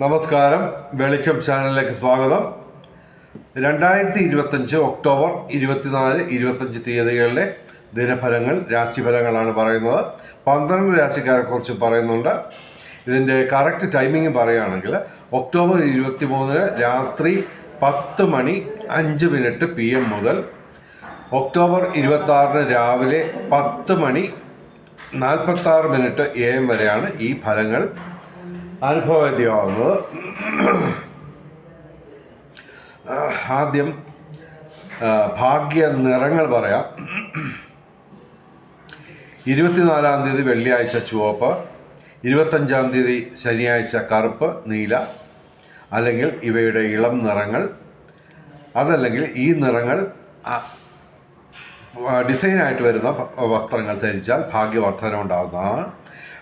നമസ്കാരം, വെളിച്ചം ചാനലിലേക്ക് സ്വാഗതം. 2025 ഒക്ടോബർ 24-25 തീയതികളിലെ ദിനഫലങ്ങൾ, രാശിഫലങ്ങളാണ് പറയുന്നത്. 12 രാശിക്കാരെ കുറിച്ച് പറയുന്നുണ്ട്. ഇതിൻ്റെ കറക്റ്റ് ടൈമിംഗ് പറയുകയാണെങ്കിൽ ഒക്ടോബർ 23 രാത്രി 10:05 PM മുതൽ ഒക്ടോബർ 26 രാവിലെ 10:46 AM വരെയാണ് ഈ ഫലങ്ങൾ അനുഭവവേദ്യമാകുന്നത്. ആദ്യം ഭാഗ്യ നിറങ്ങൾ പറയാം. 24-ാം തീയതി വെള്ളിയാഴ്ച ചുവപ്പ്, 25-ാം തീയതി ശനിയാഴ്ച കറുപ്പ്, നീല, അല്ലെങ്കിൽ ഇവയുടെ ഇളം നിറങ്ങൾ. അതല്ലെങ്കിൽ ഈ നിറങ്ങൾ ഡിസൈനായിട്ട് വരുന്ന വസ്ത്രങ്ങൾ ധരിച്ചാൽ ഭാഗ്യവർദ്ധന ഉണ്ടാകുന്നതാണ്.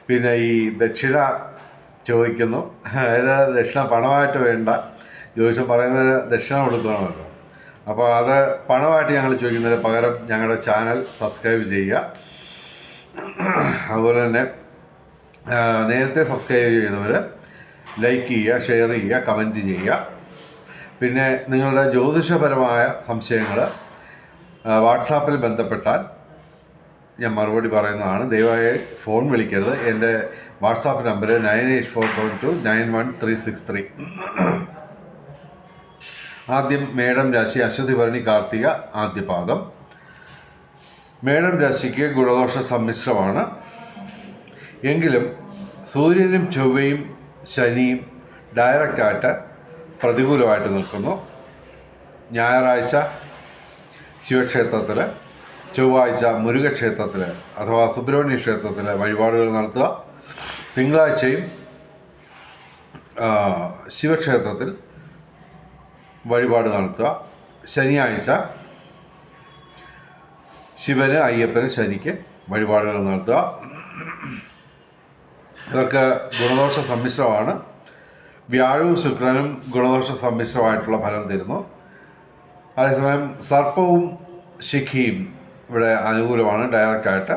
പിന്നെ ഈ ദക്ഷിണ ചോദിക്കുന്നു, അതായത് ദക്ഷിണ പണമായിട്ട് വേണ്ട, ജ്യോതിഷം പറയുന്നത് ദക്ഷിണ കൊടുക്കണമല്ലോ. അപ്പോൾ അത് പണമായിട്ട് ഞങ്ങൾ ചോദിക്കുന്നതിന് പകരം ഞങ്ങളുടെ ചാനൽ സബ്സ്ക്രൈബ് ചെയ്യുക. അതുപോലെ തന്നെ നേരത്തെ സബ്സ്ക്രൈബ് ചെയ്തവർ ലൈക്ക് ചെയ്യുക, ഷെയർ ചെയ്യുക, കമൻറ്റ് ചെയ്യുക. പിന്നെ നിങ്ങളുടെ ജ്യോതിഷപരമായ സംശയങ്ങൾ വാട്സാപ്പിൽ ബന്ധപ്പെട്ടാൽ ഞാൻ മറുപടി പറയുന്നതാണ്. ദയവായി ഫോൺ വിളിക്കരുത്. എൻ്റെ വാട്സാപ്പ് നമ്പർ 9847291363. ആദ്യം മേടം രാശി, അശ്വതി ഭരണി കാർത്തിക ആദ്യപാദം. മേടം രാശിക്ക് ഗുണദോഷ സമ്മിശ്രമാണ്. എങ്കിലും സൂര്യനും ചൊവ്വയും ശനിയും ഡയറക്റ്റായിട്ട് പ്രതികൂലമായിട്ട് നിൽക്കുന്നു. ഞായറാഴ്ച ശിവക്ഷേത്രത്തിൽ, ചൊവ്വാഴ്ച മുരുകക്ഷേത്രത്തിൽ അഥവാ സുബ്രഹ്മണ്യ ക്ഷേത്രത്തിൽ വഴിപാടുകൾ നടത്തുക. തിങ്കളാഴ്ചയും ശിവക്ഷേത്രത്തിൽ വഴിപാട് നടത്തുക. ശനിയാഴ്ച ശിവന്, അയ്യപ്പന്, ശനിക്ക് വഴിപാടുകൾ നടത്തുക. ഇതൊക്കെ ഗുണദോഷ സമ്മിശ്രമാണ്. വ്യാഴവും ശുക്രനും ഗുണദോഷ സമ്മിശ്രമായിട്ടുള്ള ഫലം തരുന്നു. അതേസമയം സർപ്പവും ശിഖിയും ഇവിടെ അനുകൂലമാണ് ഡയറക്റ്റായിട്ട്.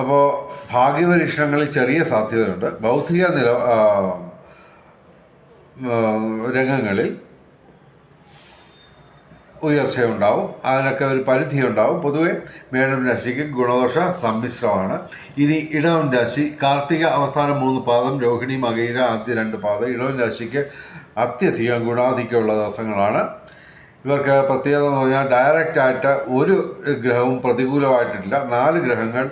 അപ്പോൾ ഭാഗ്യപരീക്ഷണങ്ങളിൽ ചെറിയ സാധ്യതയുണ്ട്. ബൗദ്ധിക രംഗങ്ങളിൽ ഉയർച്ചയുണ്ടാവും, അതിനൊക്കെ ഒരു പരിധിയുണ്ടാവും. പൊതുവെ മേടം രാശിക്ക് ഗുണദോഷ സമ്മിശ്രമാണ്. ഇനി ഇടവം രാശി, കാർത്തിക അവസാനം 3 പാദം, രോഹിണി മകയിര ആദ്യ 2 പാദം. ഇടവം രാശിക്ക് അത്യധികം ഗുണാധിക്യമുള്ള ദിവസങ്ങളാണ്. ഇവർക്ക് പ്രത്യേകത എന്ന് പറഞ്ഞാൽ ഡയറക്റ്റായിട്ട് ഒരു ഗ്രഹവും പ്രതികൂലമായിട്ടില്ല. 4 ഗ്രഹങ്ങൾ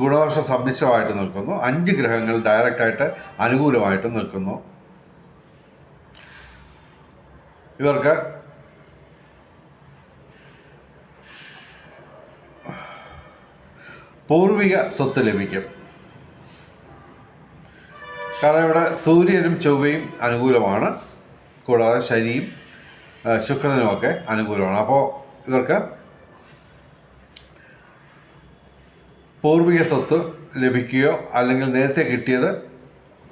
ഗുണദോഷ സമ്മിശ്രമായിട്ട് നിൽക്കുന്നു. 5 ഗ്രഹങ്ങൾ ഡയറക്റ്റായിട്ട് അനുകൂലമായിട്ട് നിൽക്കുന്നു. ഇവർക്ക് പൂർവിക സ്വത്ത് ലഭിക്കും. കാരണം ഇവിടെ സൂര്യനും ചൊവ്വയും അനുകൂലമാണ്, കൂടാതെ ശനിയും ശുക്രനുമൊക്കെ അനുകൂലമാണ്. അപ്പോൾ ഇവർക്ക് പൂർവിക സ്വത്ത് ലഭിക്കുകയോ അല്ലെങ്കിൽ നേരത്തെ കിട്ടിയത്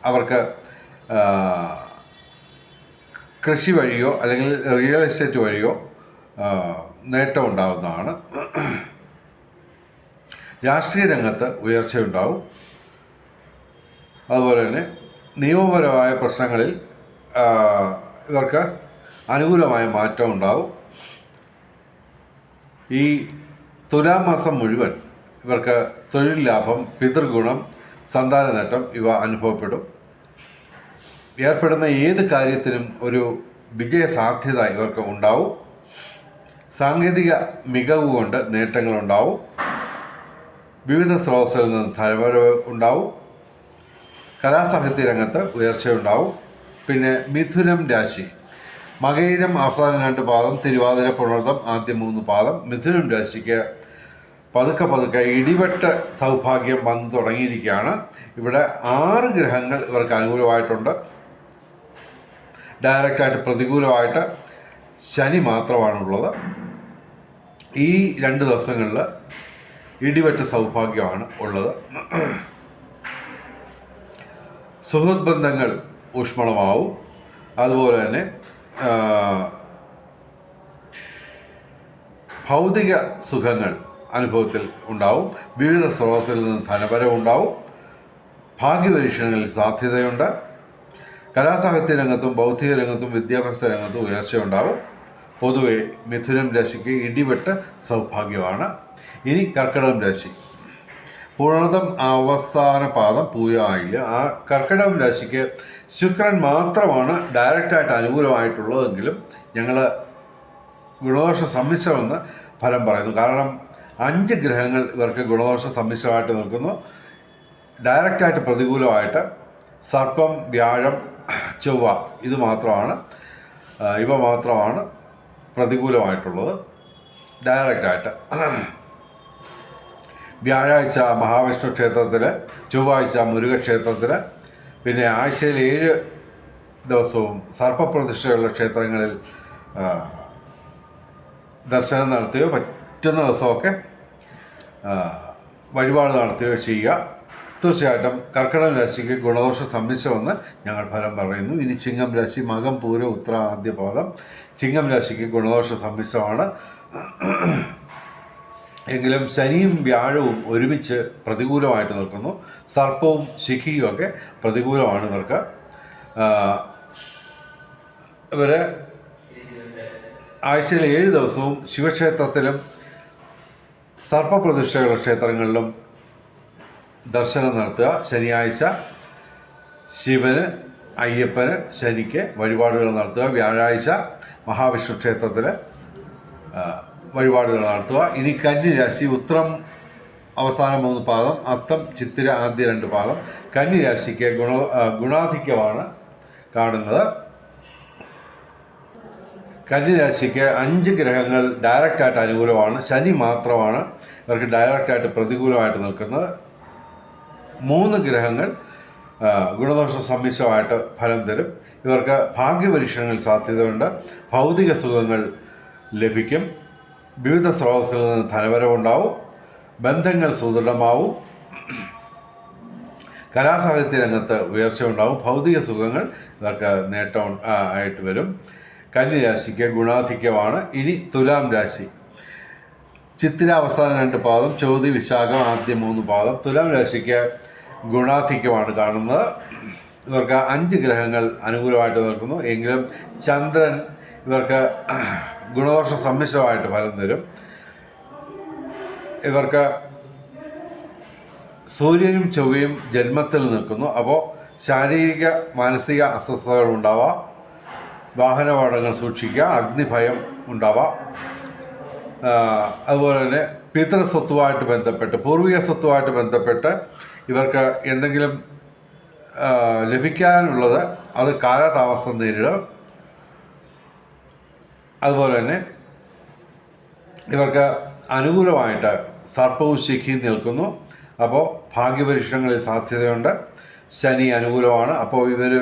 അവർക്ക് കൃഷി വഴിയോ അല്ലെങ്കിൽ റിയൽ എസ്റ്റേറ്റ് വഴിയോ നേട്ടം ഉണ്ടാകുന്നതാണ്. രാഷ്ട്രീയ രംഗത്ത് ഉയർച്ചയുണ്ടാവും. അതുപോലെ തന്നെ നിയമപരമായ പ്രശ്നങ്ങളിൽ ഇവർക്ക് അനുകൂലമായ മാറ്റം ഉണ്ടാവും. ഈ തുലാം മാസം മുഴുവൻ ഇവർക്ക് തൊഴിൽ ലാഭം, പിതൃഗുണം, സന്താന നേട്ടം ഇവ അനുഭവപ്പെടും. ഏർപ്പെടുന്ന ഏത് കാര്യത്തിനും ഒരു വിജയ സാധ്യത ഇവർക്ക് ഉണ്ടാവും. സാങ്കേതിക മികവ് കൊണ്ട് നേട്ടങ്ങളുണ്ടാവും. വിവിധ സ്രോതസ്സിൽ നിന്ന് ധനവരവ് ഉണ്ടാവും. കലാസാഹിത്യ രംഗത്ത് ഉയർച്ചയുണ്ടാവും. പിന്നെ മിഥുനം രാശി, മകയിരം അവസാന 2 പാദം, തിരുവാതിര പുണർദം ആദ്യ 3 പാദം. മിഥുനം രാശിക്ക് പതുക്കെ ഇടിവെട്ട് സൗഭാഗ്യം വന്നു തുടങ്ങിയിരിക്കുകയാണ്. ഇവിടെ 6 ഗ്രഹങ്ങൾ ഇവർക്ക് അനുകൂലമായിട്ടുണ്ട്. ഡയറക്റ്റായിട്ട് പ്രതികൂലമായിട്ട് ശനി മാത്രമാണുള്ളത്. ഈ 2 ദിവസങ്ങളിൽ ഇടിവെട്ട് സൗഭാഗ്യമാണ് ഉള്ളത്. സുഹൃത്ത് ബന്ധങ്ങൾ ഊഷ്മളമാവും. അതുപോലെ തന്നെ ഭൗതിക സുഖങ്ങൾ അനുഭവത്തിൽ ഉണ്ടാവും. വിവിധ സ്രോതസ്സിൽ നിന്ന് ധനപരമുണ്ടാവും. ഭാഗ്യപരീക്ഷണങ്ങളിൽ സാധ്യതയുണ്ട്. കലാസാഹിത്യ രംഗത്തും ബൗദ്ധിക രംഗത്തും വിദ്യാഭ്യാസ രംഗത്തും ഉയർച്ചയുണ്ടാവും. പൊതുവെ മിഥുനം രാശിക്ക് ഇടിവെട്ട് സൗഭാഗ്യമാണ്. ഇനി കർക്കിടകം രാശി. പൂർണ്ണതം അവസാന പാദം പൂയായില്ല. ആ കർക്കിടകം രാശിക്ക് ശുക്രൻ മാത്രമാണ് ഡയറക്റ്റായിട്ട് അനുകൂലമായിട്ടുള്ളതെങ്കിലും ഞങ്ങൾ ഗുണദോഷ സമ്മിശ്രമെന്ന് ഫലം പറയുന്നു. കാരണം 5 ഗ്രഹങ്ങൾ ഇവർക്ക് ഗുണദോഷ സമ്മിശ്രമായിട്ട് നിൽക്കുന്നു. ഡയറക്റ്റായിട്ട് പ്രതികൂലമായിട്ട് സർപ്പം, വ്യാഴം, ചൊവ്വ ഇവ മാത്രമാണ് പ്രതികൂലമായിട്ടുള്ളത് ഡയറക്റ്റായിട്ട്. വ്യാഴാഴ്ച മഹാവിഷ്ണു ക്ഷേത്രത്തിൽ, ചൊവ്വാഴ്ച മുരുകക്ഷേത്രത്തിൽ, പിന്നെ ആഴ്ചയിൽ 7 ദിവസവും സർപ്പപ്രതിഷ്ഠയുള്ള ക്ഷേത്രങ്ങളിൽ ദർശനം നടത്തുകയോ പറ്റുന്ന ദിവസമൊക്കെ വഴിപാട് നടത്തുകയോ ചെയ്യുക. തീർച്ചയായിട്ടും കർക്കിടകം രാശിക്ക് ഗുണദോഷ സമ്മിശ്രമെന്ന് ഞങ്ങൾ ഫലം പറയുന്നു. ഇനി ചിങ്ങം രാശി. മകം, പൂരം, ഉത്ര, ആദ്യ പാദം. ചിങ്ങം രാശിക്ക് ഗുണദോഷ സമ്മിശ്രമാണ്. എങ്കിലും ശനിയും വ്യാഴവും ഒരുമിച്ച് പ്രതികൂലമായിട്ട് നിൽക്കുന്നു. സർപ്പവും ശിഖിയും ഒക്കെ പ്രതികൂലമാണ് ഇവർക്ക്. ഇവർ ആഴ്ചയിൽ 7 ദിവസവും ശിവക്ഷേത്രത്തിലും സർപ്പപ്രതിഷ്ഠയുള്ള ക്ഷേത്രങ്ങളിലും ദർശനം നടത്തുക. ശനിയാഴ്ച ശിവന്, അയ്യപ്പന്, ശനിക്ക് വഴിപാടുകൾ നടത്തുക. വ്യാഴാഴ്ച മഹാവിഷ്ണു ക്ഷേത്രത്തിൽ വഴിപാടുകൾ നടത്തുക. ഇനി കന്നിരാശി. ഉത്രം അവസാന 3 പാദം, അത്തം, ചിത്തിര ആദ്യ 2 പാദം. കന്നിരാശിക്ക് ഗുണാധിക്യമാണ് കാണുന്നത്. കന്നിരാശിക്ക് 5 ഗ്രഹങ്ങൾ ഡയറക്റ്റായിട്ട് അനുകൂലമാണ്. ശനി മാത്രമാണ് ഇവർക്ക് ഡയറക്റ്റായിട്ട് പ്രതികൂലമായിട്ട് നിൽക്കുന്നത്. 3 ഗ്രഹങ്ങൾ ഗുണദോഷ സമ്മിശ്രമായിട്ട് ഫലം തരും. ഇവർക്ക് ഭാഗ്യപരീക്ഷണങ്ങളിൽ സാധ്യതയുണ്ട്. ഭൗതിക സുഖങ്ങൾ ലഭിക്കും. വിവിധ സ്രോതസ്സിൽ നിന്ന് ധനവരവുണ്ടാവും. ബന്ധങ്ങൾ സുദൃഢമാവും. കലാസാഹിത്യ രംഗത്ത് ഉയർച്ചയുണ്ടാവും. ഭൗതിക സുഖങ്ങൾ ഇവർക്ക് നേട്ടം ആയിട്ട് വരും. കന്നിരാശിക്ക് ഗുണാധിക്യമാണ്. ഇനി തുലാം രാശി. ചിത്തിര അവസാന 2 പാദം, ചോതി, വിശാഖം ആദ്യ 3 പാദം. തുലാം രാശിക്ക് ഗുണാധിക്യമാണ് കാണുന്നത്. ഇവർക്ക് 5 ഗ്രഹങ്ങൾ അനുകൂലമായിട്ട് നിൽക്കുന്നു. എങ്കിലും ചന്ദ്രൻ ഇവർക്ക് ഗുണദോഷ സമ്മിശ്രമായിട്ട് ഫലം തരും. ഇവർക്ക് സൂര്യനും ചൊവ്വയും ജന്മത്തിൽ നിൽക്കുന്നു. അപ്പോൾ ശാരീരിക മാനസിക അസ്വസ്ഥതകൾ ഉണ്ടാവാം. വാഹനാപകടങ്ങൾ സൂക്ഷിക്കുക. അഗ്നിഭയം ഉണ്ടാവാം. അതുപോലെ തന്നെ പിതൃസ്വത്തുമായിട്ട് ബന്ധപ്പെട്ട്, പൂർവിക സ്വത്തുമായിട്ട് ബന്ധപ്പെട്ട് ഇവർക്ക് എന്തെങ്കിലും ലഭിക്കാനുള്ളത് അത് കാലതാമസം നേരിടും. അതുപോലെ തന്നെ ഇവർക്ക് അനുകൂലമായിട്ട് സർപ്പവും ശിഖിയും നിൽക്കുന്നു. അപ്പോൾ ഭാഗ്യപരീക്ഷണങ്ങളിൽ സാധ്യതയുണ്ട്. ശനി അനുകൂലമാണ്. അപ്പോൾ ഇവർ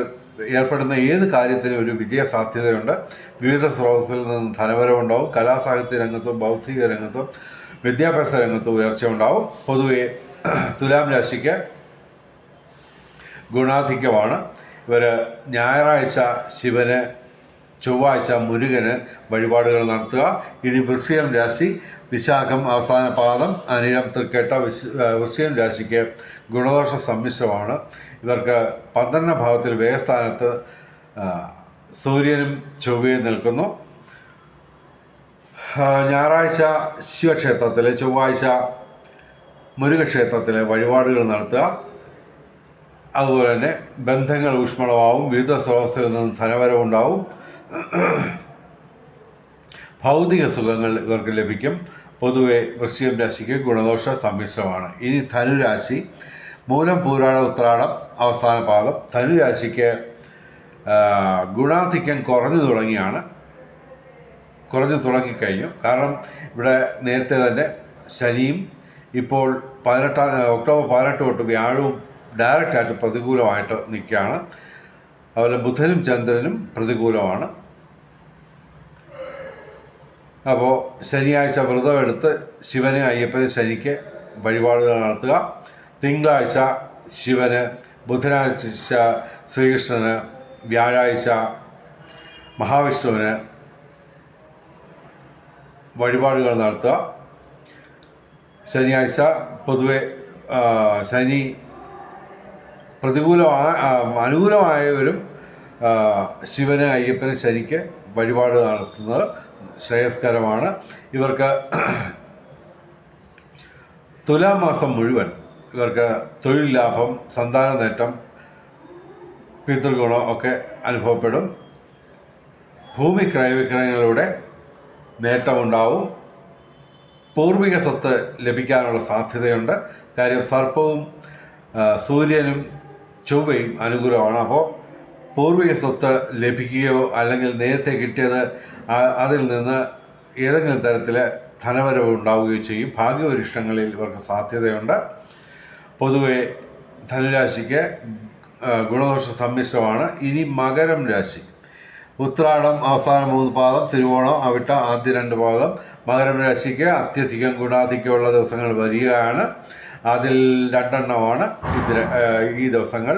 ഏർപ്പെടുന്ന ഏത് കാര്യത്തിനും ഒരു വിജയ സാധ്യതയുണ്ട്. വിവിധ സ്രോതസ്സിൽ നിന്ന് ധനവരവുണ്ടാവും. കലാസാഹിത്യ രംഗത്തും ബൗദ്ധിക രംഗത്തും വിദ്യാഭ്യാസ രംഗത്തും ഉയർച്ച ഉണ്ടാവും. പൊതുവെ തുലാം രാശിക്ക് ഗുണാധിക്യമാണ്. ഇവർ ഞായറാഴ്ച ശിവന്, ചൊവ്വാഴ്ച മുരുകന് വഴിപാടുകൾ നടത്തുക. ഇനി വൃശ്ചികം രാശി. വിശാഖം അവസാന പാദം, അനിഴം, തൃക്കേട്ട. വൃശ്ചികം രാശിക്ക് ഗുണദോഷ സമ്മിശ്രമാണ്. ഇവർക്ക് 12ാം ഭാവത്തിൽ വ്യയസ്ഥാനത്ത് സൂര്യനും ചൊവ്വയും നിൽക്കുന്നു. ഞായറാഴ്ച ശിവക്ഷേത്രത്തിൽ, ചൊവ്വാഴ്ച മുരുകക്ഷേത്രത്തിൽ വഴിപാടുകൾ നടത്തുക. അതുപോലെ തന്നെ ബന്ധങ്ങൾ ഊഷ്മളമാവും. വിവിധ സ്രോതസ്സിൽ നിന്ന് ധനവരവുണ്ടാവും. ഭൗതിക സുഖങ്ങൾ ഇവർക്ക് ലഭിക്കും. പൊതുവെ വൃശ്ചികം രാശിക്ക് ഗുണദോഷ സമ്മിശ്രമാണ്. ഇനി ധനുരാശി. മൂലം, പൂരാടം, ഉത്രാടം അവസാന പാദം. ധനുരാശിക്ക് ഗുണാധിക്യം കുറഞ്ഞു തുടങ്ങിക്കഴിഞ്ഞു. കാരണം ഇവിടെ നേരത്തെ തന്നെ ശനിയും ഇപ്പോൾ ഒക്ടോബർ 18 തൊട്ട് വ്യാഴവും ഡയറക്റ്റായിട്ട് പ്രതികൂലമായിട്ട് നിൽക്കുകയാണ്. അതുപോലെ ബുധനും ചന്ദ്രനും പ്രതികൂലമാണ്. അപ്പോൾ ശനിയാഴ്ച വ്രതമെടുത്ത് ശിവന്, അയ്യപ്പന്, ശനിക്ക് വഴിപാടുകൾ നടത്തുക. തിങ്കളാഴ്ച ശിവന്, ബുധനാഴ്ച ശ്രീകൃഷ്ണന്, വ്യാഴാഴ്ച മഹാവിഷ്ണുവിന് വഴിപാടുകൾ നടത്തുക. ശനിയാഴ്ച പൊതുവെ ശനി അനുകൂലമായവരും ശിവന് അയ്യപ്പന് ശനിക്ക് വഴിപാട് നടത്തുന്നത് ശ്രേയസ്കരമാണ്. ഇവർക്ക് തുലാമാസം മുഴുവൻ ഇവർക്ക് തൊഴിൽ ലാഭം, സന്താന നേട്ടം, പിതൃഗുണം ഒക്കെ അനുഭവപ്പെടും. ഭൂമി ക്രയവിക്രയങ്ങളിലൂടെ നേട്ടമുണ്ടാവും. പൂർവിക സ്വത്ത് ലഭിക്കാനുള്ള സാധ്യതയുണ്ട്. കാര്യം സർപ്പവും സൂര്യനും ചൊവ്വയും അനുകൂലമാണ്. അപ്പോൾ പൂർവിക സ്വത്ത് ലഭിക്കുകയോ അല്ലെങ്കിൽ നേരത്തെ കിട്ടിയത് അതിൽ നിന്ന് ഏതെങ്കിലും തരത്തിൽ ധനവരവ് ഉണ്ടാവുകയോ ചെയ്യും. ഭാഗ്യപരീക്ഷണങ്ങളിൽ ഇവർക്ക് സാധ്യതയുണ്ട്. പൊതുവെ ധനുരാശിക്ക് ഗുണദോഷ സമ്മിശ്രമാണ്. ഇനി മകരം രാശി. ഉത്രാടം അവസാന 3 പാദം, തിരുവോണം അവിട്ട ആദ്യ 2 പാദം. മകരം രാശിക്ക് അത്യധികം ഗുണാധിക്യമുള്ള ദിവസങ്ങൾ വരികയാണ്. അതിൽ 2 എണ്ണമാണ് ഈ ദിവസങ്ങൾ.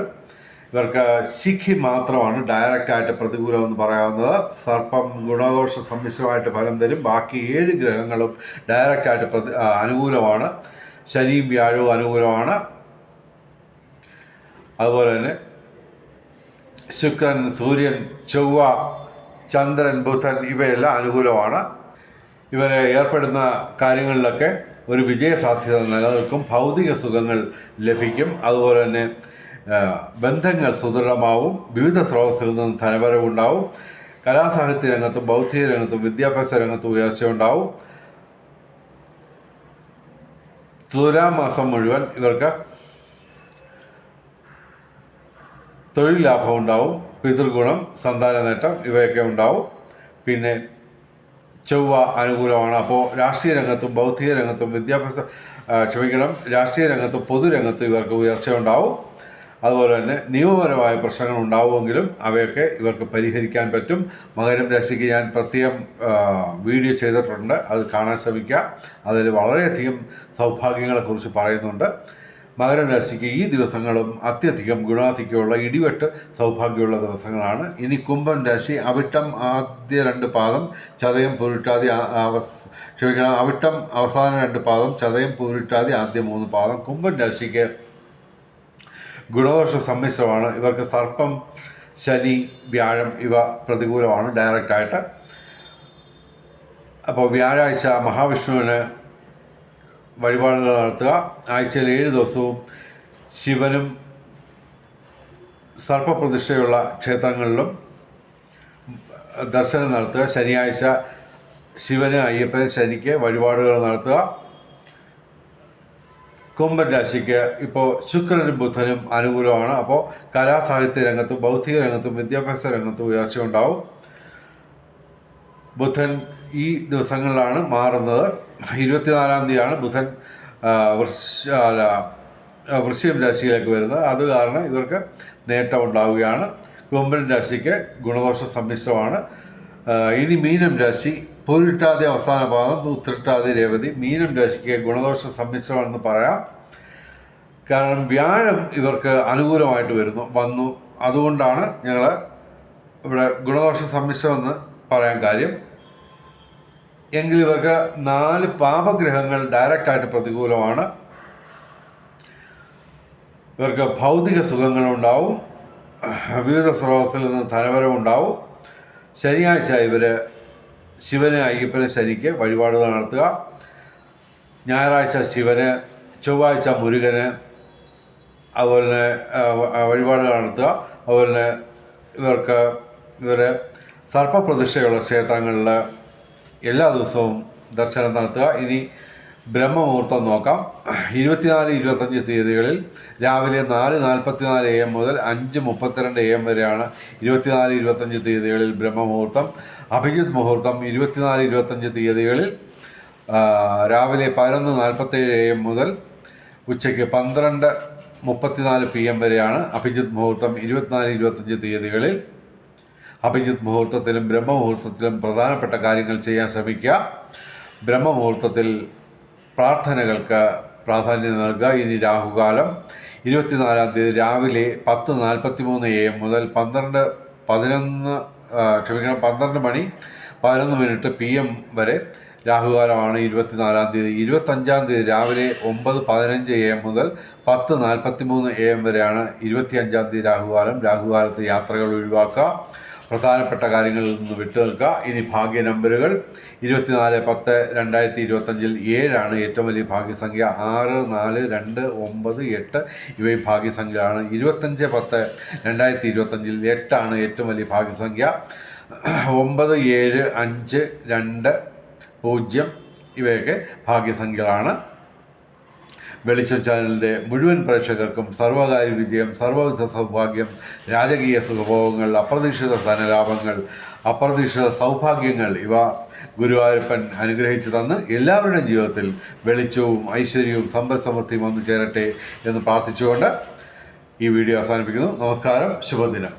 ഇവർക്ക് ശിഖി മാത്രമാണ് ഡയറക്റ്റായിട്ട് പ്രതികൂലമെന്ന് പറയാവുന്നത്. സർപ്പം ഗുണദോഷ സമ്മിശ്രമായിട്ട് ഫലം തരും. ബാക്കി 7 ഗ്രഹങ്ങളും ഡയറക്റ്റായിട്ട് അനുകൂലമാണ്. ശനിയും വ്യാഴവും അനുകൂലമാണ്. അതുപോലെ തന്നെ ശുക്രൻ, സൂര്യൻ, ചൊവ്വ, ചന്ദ്രൻ, ബുധൻ ഇവയെല്ലാം അനുകൂലമാണ്. ഇവരെ ഏർപ്പെടുന്ന കാര്യങ്ങളിലൊക്കെ ഒരു വിജയസാധ്യത നിലനിൽക്കും. ഭൗതിക സുഖങ്ങൾ ലഭിക്കും. അതുപോലെ തന്നെ ബന്ധങ്ങൾ സുദൃഢമാവും. വിവിധ സ്രോതസ്സിൽ നിന്നും ധനവരവുണ്ടാവും. കലാസാഹിത്യ രംഗത്തും ബൗദ്ധിക രംഗത്തും വിദ്യാഭ്യാസ രംഗത്തും ഉയർച്ചയുണ്ടാവും. തുലാമാസം മുഴുവൻ ഇവർക്ക് തൊഴിൽ ലാഭം ഉണ്ടാവും. പിതൃഗുണം, സന്താന നേട്ടം ഇവയൊക്കെ ഉണ്ടാവും. പിന്നെ ചൊവ്വ അനുകൂലമാണ്. അപ്പോൾ രാഷ്ട്രീയ രംഗത്തും ബൗദ്ധിക രംഗത്തും രാഷ്ട്രീയ രംഗത്തും പൊതുരംഗത്തും ഇവർക്ക് ഉയർച്ചയുണ്ടാവും. അതുപോലെ തന്നെ നിയമപരമായ പ്രശ്നങ്ങൾ ഉണ്ടാവുമെങ്കിലും അവയൊക്കെ ഇവർക്ക് പരിഹരിക്കാൻ പറ്റും. മകരം രാശിക്ക് ഞാൻ പ്രത്യേകം വീഡിയോ ചെയ്തിട്ടുണ്ട്, അത് കാണാൻ ശ്രമിക്കുക. അതിൽ വളരെയധികം സൗഭാഗ്യങ്ങളെക്കുറിച്ച് പറയുന്നുണ്ട്. മകരം രാശിക്ക് ഈ ദിവസങ്ങളും അത്യധികം ഗുണാധിക്യമുള്ള ഇടിവെട്ട് സൗഭാഗ്യമുള്ള ദിവസങ്ങളാണ്. ഇനി കുംഭം രാശി. അവിട്ടം ആദ്യ 2 പാദം, ചതയം പൂരിട്ടാതി അവിട്ടം അവസാന 2 പാദം, ചതയം പൂരിട്ടാതി ആദ്യ 3 പാദം. കുംഭം രാശിക്ക് ഗുണദോഷ സമ്മിശ്രമാണ്. ഇവർക്ക് സർപ്പം, ശനി, വ്യാഴം ഇവ പ്രതികൂലമാണ് ഡയറക്റ്റായിട്ട്. അപ്പോൾ വ്യാഴാഴ്ച മഹാവിഷ്ണുവിന് വഴിപാടുകൾ നടത്തുക. ആഴ്ചയിൽ 7 ദിവസവും ശിവനും സർപ്പപ്രതിഷ്ഠയുള്ള ക്ഷേത്രങ്ങളിലും ദർശനം നടത്തുക. ശനിയാഴ്ച ശിവന്, അയ്യപ്പന്, ശനിക്ക് വഴിപാടുകൾ നടത്തുക. കുംഭം രാശിക്ക് ഇപ്പോൾ ശുക്രനും ബുധനും അനുകൂലമാണ്. അപ്പോൾ കലാസാഹിത്യ രംഗത്തും ബൗദ്ധിക രംഗത്തും വിദ്യാഭ്യാസ രംഗത്തും ഉയർച്ചയുണ്ടാവും. ബുധൻ ഈ ദിവസങ്ങളിലാണ് മാറുന്നത്. 24-ാം തീയതിയാണ് ബുധൻ വൃശ്ചികം രാശിയിലേക്ക് വരുന്നത്. അത് കാരണം ഇവർക്ക് നേട്ടം ഉണ്ടാവുകയാണ്. കുംഭം രാശിക്ക് ഗുണദോഷ സമ്മിശ്രമാണ്. ഇനി മീനം രാശി. പൂരിട്ടാതി അവസാന പാദം, ഉത്രട്ടാതി രേവതി. മീനം രാശിക്ക് ഗുണദോഷ സമ്മിശ്രമാണെന്ന് പറയാം. കാരണം വ്യാഴം ഇവർക്ക് അനുകൂലമായിട്ട് വന്നു. അതുകൊണ്ടാണ് ഞങ്ങൾ ഇവിടെ ഗുണദോഷ സമ്മിശ്രമെന്ന് പറയാൻ കാര്യം. എങ്കിൽ ഇവർക്ക് 4 പാപഗ്രഹങ്ങൾ ഡയറക്റ്റായിട്ട് പ്രതികൂലമാണ്. ഇവർക്ക് ഭൗതിക സുഖങ്ങളുണ്ടാവും. വിവിധ സ്രോതസ്സിൽ നിന്ന് ധനവരവുണ്ടാവും. ശനിയാഴ്ച ഇവർ ശിവന്, അയ്യപ്പന്, ശനിക്ക് വഴിപാടുകൾ നടത്തുക. ഞായറാഴ്ച ശിവന്, ചൊവ്വാഴ്ച മുരുകന് അതുപോലെ തന്നെ വഴിപാടുകൾ നടത്തുക. അതുപോലെ തന്നെ ഇവർ സർപ്പപ്രതിഷ്ഠയുള്ള ക്ഷേത്രങ്ങളിൽ എല്ലാ ദിവസവും ദർശനം നടത്തുക. ഇനി ബ്രഹ്മമുഹൂർത്തം നോക്കാം. 24-25 തീയതികളിൽ രാവിലെ 4:44 AM മുതൽ 5:32 AM വരെയാണ് 24-25 തീയതികളിൽ ബ്രഹ്മമുഹൂർത്തം. അഭിജിത്ത് മുഹൂർത്തം 24-25 തീയതികളിൽ രാവിലെ 11:47 AM മുതൽ ഉച്ചയ്ക്ക് 12:34 PM വരെയാണ് അഭിജിത്ത് മുഹൂർത്തം. 24-25 തീയതികളിൽ അഭിജിത്ത് മുഹൂർത്തത്തിലും ബ്രഹ്മമുഹൂർത്തത്തിലും പ്രധാനപ്പെട്ട കാര്യങ്ങൾ ചെയ്യാൻ ശ്രമിക്കുക. ബ്രഹ്മമുഹൂർത്തത്തിൽ പ്രാർത്ഥനകൾക്ക് പ്രാധാന്യം നൽകുക. ഇനി രാഹുകാലം 24-ാം തീയതി രാവിലെ 10:43 AM മുതൽ 12 മണി 11 മിനിറ്റ് PM വരെ രാഹുകാലമാണ് 24-ാം തീയതി. 25-ാം തീയതി രാവിലെ 9:15 AM മുതൽ 10:43 AM വരെയാണ് 25-ാം തീയതി രാഹുകാലം. രാഹുകാലത്ത് യാത്രകൾ ഒഴിവാക്കുക, പ്രധാനപ്പെട്ട കാര്യങ്ങളിൽ നിന്ന് വിട്ടുനിൽക്കുക. ഇനി ഭാഗ്യ നമ്പറുകൾ 24-10-2025 7 ഏറ്റവും വലിയ ഭാഗ്യസംഖ്യ. 6, 4, 2, 9, 8 ഇവയും ഭാഗ്യസംഖ്യയാണ്. 25-10-2025 8 ഏറ്റവും വലിയ ഭാഗ്യസംഖ്യ. 9, 7, 5, 2, 0 ഇവയൊക്കെ ഭാഗ്യസംഖ്യകളാണ്. വെളിച്ചം ചാനലിൻ്റെ മുഴുവൻ പ്രേക്ഷകർക്കും സർവകാര്യ വിജയം, സർവവിധ സൗഭാഗ്യം, രാജകീയ സുഖഭോഗങ്ങൾ, അപ്രതീക്ഷിത ധനലാഭങ്ങൾ, അപ്രതീക്ഷിത സൗഭാഗ്യങ്ങൾ ഇവ ഗുരുവായൂരപ്പൻ അനുഗ്രഹിച്ചു തന്ന് എല്ലാവരുടെയും ജീവിതത്തിൽ വെളിച്ചവും ഐശ്വര്യവും സമ്പൽ സമൃദ്ധിയും വന്നു ചേരട്ടെ എന്ന് പ്രാർത്ഥിച്ചുകൊണ്ട് ഈ വീഡിയോ അവസാനിപ്പിക്കുന്നു. നമസ്കാരം, ശുഭദിനം.